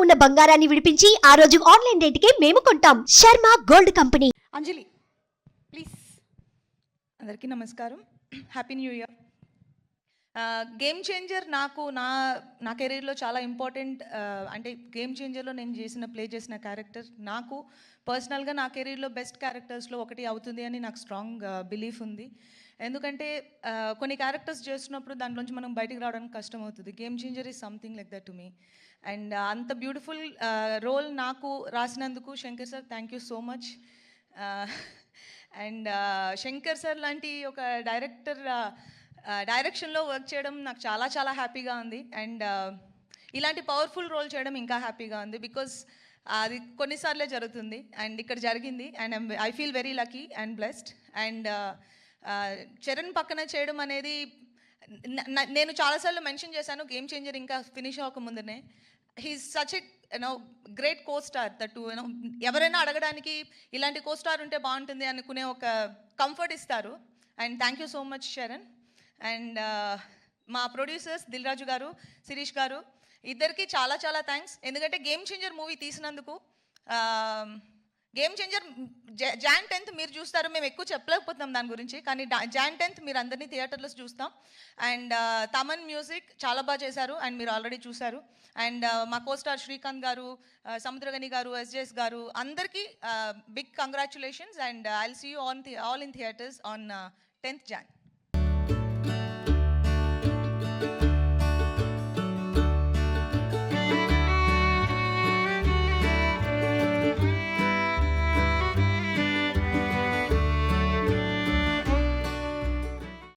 ఉన్న బంగారాన్ని విడిపించి ఆ రోజు ఆన్లైన్ రేటుకే మేము కొంటాం. Sharma gold company. Anjali please. అందరికీ నమస్కారం, happy new year. Game changer నాకు నా కెరీర్లో చాలా ఇంపార్టెంట్. అంటే గేమ్ చేంజర్లో నేను ప్లే చేసిన క్యారెక్టర్ నాకు పర్సనల్గా నా కెరీర్లో బెస్ట్ క్యారెక్టర్స్లో ఒకటి అవుతుంది అని నాకు స్ట్రాంగ్ బిలీఫ్ ఉంది. ఎందుకంటే కొన్ని క్యారెక్టర్స్ చేస్తున్నప్పుడు దాంట్లోంచి మనం బయటికి రావడానికి కష్టం అవుతుంది. Game changer is something like that to me. And అంత బ్యూటిఫుల్ రోల్ నాకు రాసినందుకు Shankar sir thank you so much. And Shankar sir లాంటి ఒక డైరెక్షన్లో వర్క్ చేయడం నాకు చాలా చాలా హ్యాపీగా ఉంది. అండ్ ఇలాంటి పవర్ఫుల్ రోల్ చేయడం ఇంకా హ్యాపీగా ఉంది. బికాజ్ అది కొన్నిసార్లే జరుగుతుంది అండ్ ఇక్కడ జరిగింది. And I feel very lucky and blessed. And Charan పక్కన చేయడం అనేది నేను చాలాసార్లు మెన్షన్ చేశాను గేమ్ చేంజర్ ఇంకా ఫినిష్ అవ్వకముందునే. He's such a great costar that ఎవరైనా అడగడానికి ఇలాంటి కో స్టార్ ఉంటే బాగుంటుంది అనుకునే ఒక కంఫర్ట్ ఇస్తారు. And thank you so much Charan. And మా ప్రొడ్యూసర్స్ దిల్ రాజు గారు, శిరీష్ గారు ఇద్దరికి చాలా చాలా థ్యాంక్స్. ఎందుకంటే గేమ్ చేంజర్ మూవీ తీసినందుకు. గేమ్ చేంజర్ జాన్ 10th మీరు చూస్తారు, మేము ఎక్కువ చెప్పలేకపోతున్నాం దాని గురించి, కానీ జాన్ 10th మీరు అందరినీ థియేటర్లో చూస్తాం. అండ్ తమన్ మ్యూజిక్ చాలా బాగా చేశారు అండ్ మీరు ఆల్రెడీ చూశారు. అండ్ మా కోస్టార్ శ్రీకాంత్ గారు, సముద్రగని గారు, ఎస్జేఎస్ గారు అందరికీ big congratulations. And I will see you all in theatres on 10th Jan.